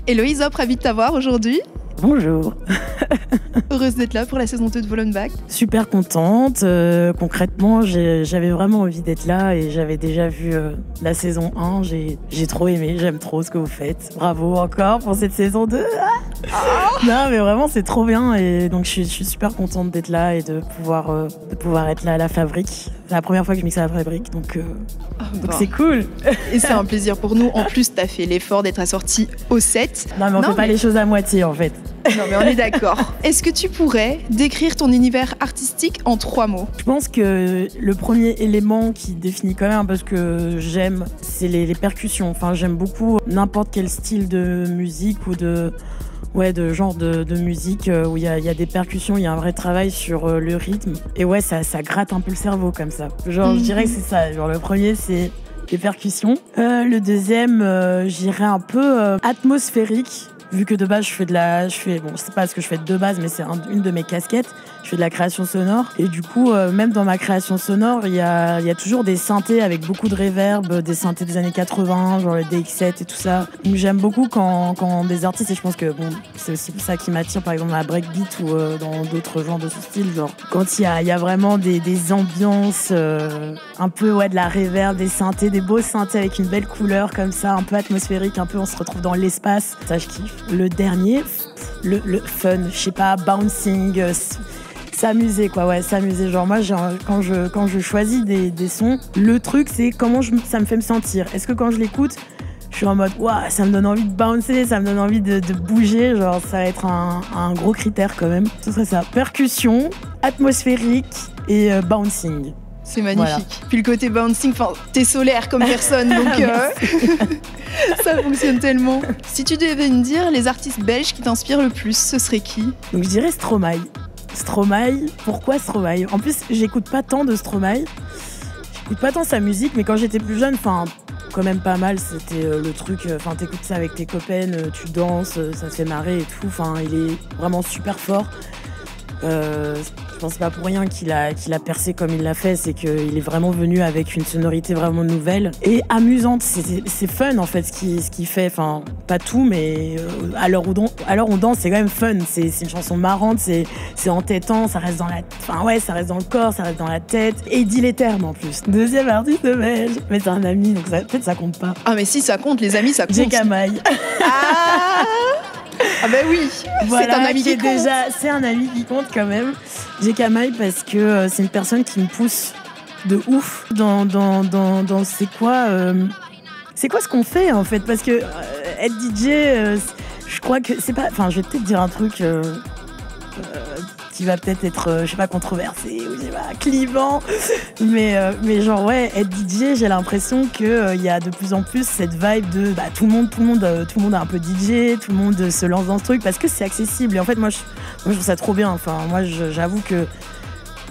Héloïse Hop, ravie de t'avoir aujourd'hui. Bonjour. Heureuse d'être là pour la saison 2 de Vol On Back. Super contente. Concrètement, j'avais vraiment envie d'être là et j'avais déjà vu la saison 1. J'ai trop aimé, j'aime trop ce que vous faites. Bravo encore pour cette saison 2. Non, mais vraiment, c'est trop bien. Et donc, je suis super contente d'être là et de pouvoir être là à la fabrique. C'est la première fois que je mixe à la fabrique, donc c'est cool. Et c'est un plaisir pour nous. En plus, t'as fait l'effort d'être assortie au set. Non, mais on fait pas les choses à moitié, en fait. Non, mais on est d'accord. Est-ce que tu pourrais décrire ton univers artistique en 3 mots ? Je pense que le premier élément qui définit quand même un peu ce que j'aime, c'est les percussions. Enfin, j'aime beaucoup n'importe quel style de musique ou de genre de musique où il y a des percussions, il y a un vrai travail sur le rythme. Et ouais, ça gratte un peu le cerveau comme ça. Genre, je dirais que c'est ça. Genre, le premier, c'est les percussions. Le deuxième, j'irais un peu atmosphérique. Vu que de base, je sais pas ce que je fais de base, mais c'est une de mes casquettes. Je fais de la création sonore. Et du coup, même dans ma création sonore, il y a toujours des synthés avec beaucoup de reverb, des synthés des années 80, genre le DX7 et tout ça. Donc j'aime beaucoup quand des artistes, et je pense que c'est aussi ça qui m'attire, par exemple, à breakbeat ou dans d'autres genres de ce style, genre quand il y a vraiment des ambiances un peu de la reverb, des synthés, des beaux synthés avec une belle couleur comme ça, un peu atmosphérique, un peu on se retrouve dans l'espace. Ça, je kiffe. Le dernier, le fun, je sais pas, bouncing, s'amuser quoi, s'amuser. Genre moi, quand je choisis des sons, le truc c'est comment ça me fait me sentir. Est-ce que quand je l'écoute, je suis en mode waouh, ça me donne envie de bouncer, ça me donne envie de bouger, genre ça va être un gros critère quand même. Ce serait ça, percussion, atmosphérique et bouncing. C'est magnifique. Voilà. Puis le côté bouncing, t'es solaire comme personne, donc ça fonctionne tellement. Si tu devais me dire les artistes belges qui t'inspirent le plus, ce serait qui ? Donc je dirais Stromae. Stromae, pourquoi Stromae ? En plus, j'écoute pas tant de Stromae. J'écoute pas tant sa musique, mais quand j'étais plus jeune, quand même pas mal, c'était le truc, t'écoutes ça avec tes copaines, tu danses, ça te fait marrer et tout, il est vraiment super fort. Je pense pas pour rien qu'il a percé comme il l'a fait, c'est qu'il est vraiment venu avec une sonorité vraiment nouvelle et amusante. C'est fun en fait ce qu'il fait, pas tout, mais à l'heure où on danse, c'est quand même fun. C'est une chanson marrante, c'est entêtant, ça reste dans ça reste dans le corps, ça reste dans la tête. Et il dit les termes en plus. Deuxième artiste belge, mais c'est un ami, donc peut-être ça compte pas. Ah mais si, ça compte, les amis, ça compte. Jekamaï. Ah ben oui, voilà, c'est un ami qui compte. C'est un ami qui compte quand même. Jekamaï parce que c'est une personne qui me pousse de ouf dans c'est quoi ce qu'on fait en fait, parce que être DJ, je crois que c'est pas, je vais peut-être dire un truc qui va peut-être être, je sais pas, controversé ou je sais pas, clivant, mais genre être DJ, j'ai l'impression que il y a de plus en plus cette vibe de tout le monde est un peu DJ, tout le monde se lance dans ce truc parce que c'est accessible. Et en fait moi je trouve ça trop bien. Moi j'avoue que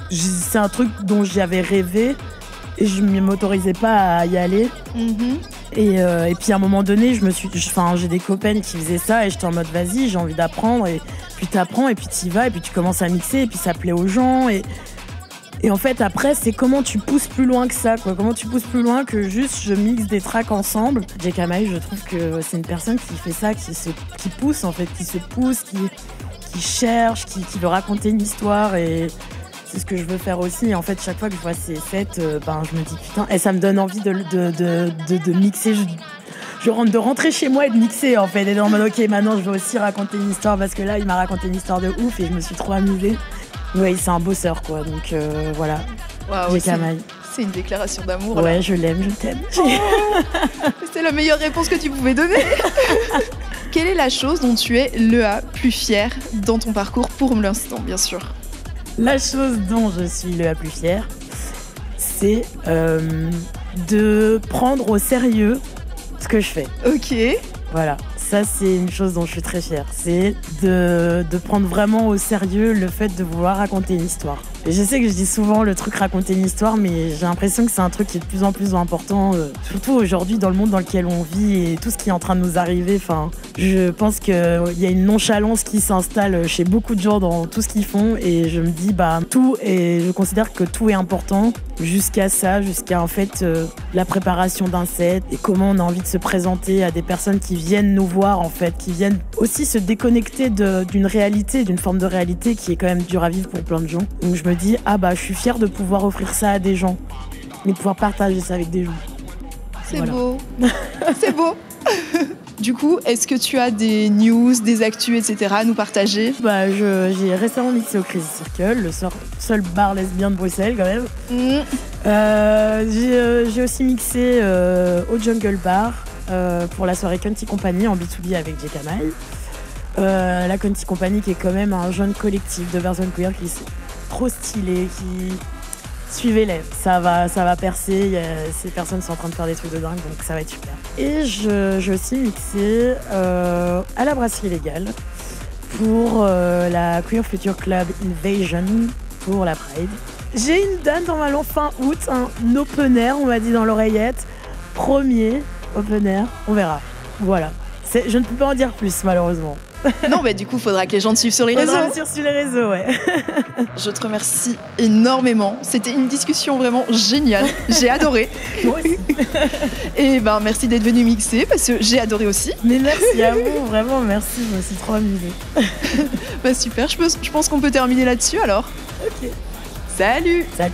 c'est un truc dont j'avais rêvé et je ne m'autorisais pas à y aller. Et puis à un moment donné, j'ai des copaines qui faisaient ça et j'étais en mode vas-y, j'ai envie d'apprendre, et puis t'apprends et puis t'y vas et puis tu commences à mixer et puis ça plaît aux gens et en fait après c'est comment tu pousses plus loin que ça quoi, comment tu pousses plus loin que juste je mixe des tracks ensemble. Jekamaï, je trouve que c'est une personne qui fait ça, qui pousse en fait, qui se pousse, qui cherche, qui veut raconter une histoire, et c'est ce que je veux faire aussi. En fait, chaque fois que je vois ces sets, je me dis putain, et ça me donne envie de mixer. De rentrer chez moi et de mixer en fait. Et de en mode ok, maintenant je veux aussi raconter une histoire parce que là, il m'a raconté une histoire de ouf et je me suis trop amusée. Ouais, c'est un bosseur quoi. Donc voilà. Waouh, c'est une déclaration d'amour. Ouais, là. Je l'aime, je t'aime. C'est la meilleure réponse que tu pouvais donner. Quelle est la chose dont tu es le plus fière dans ton parcours pour l'instant, bien sûr? La chose dont je suis le plus fière, c'est de prendre au sérieux ce que je fais. Ok. Voilà, ça c'est une chose dont je suis très fière. C'est de prendre vraiment au sérieux le fait de vouloir raconter une histoire. Et je sais que je dis souvent le truc raconter une histoire, mais j'ai l'impression que c'est un truc qui est de plus en plus important, surtout aujourd'hui dans le monde dans lequel on vit et tout ce qui est en train de nous arriver. Enfin, je pense qu'il y a une nonchalance qui s'installe chez beaucoup de gens dans tout ce qu'ils font et je me dis je considère que tout est important jusqu'à en fait la préparation d'un set et comment on a envie de se présenter à des personnes qui viennent nous voir en fait, qui viennent aussi se déconnecter d'une réalité, d'une forme de réalité qui est quand même dure à vivre pour plein de gens. Donc je me dis je suis fière de pouvoir offrir ça à des gens et de pouvoir partager ça avec des gens. C'est beau. C'est beau. Du coup, est-ce que tu as des news, des actus, etc. à nous partager? J'ai récemment mixé au Crazy Circle, le seul bar lesbien de Bruxelles quand même. J'ai aussi mixé au Jungle Bar pour la soirée Cunty Company en B2B avec J. Kamai. La Cunty Company qui est quand même un jeune collectif de personnes queer qui est trop stylé, qui... Suivez-les, ça va percer, ces personnes sont en train de faire des trucs de dingue, donc ça va être super. Et j'ai aussi mixé à la Brasserie Légale pour la Queer Future Club Invasion pour la Pride. J'ai une date normalement fin août, un open air, on m'a dit dans l'oreillette. Premier open air, on verra. Voilà. Je ne peux pas en dire plus malheureusement. Non, du coup, faudra que les gens te suivent sur les réseaux. Sur les réseaux, ouais. Je te remercie énormément. C'était une discussion vraiment géniale. J'ai adoré. Moi aussi. Et merci d'être venu mixer parce que j'ai adoré aussi. Mais merci à vous, vraiment merci. Je me suis trop amusée. Super. Je pense qu'on peut terminer là-dessus alors. Ok. Salut. Salut.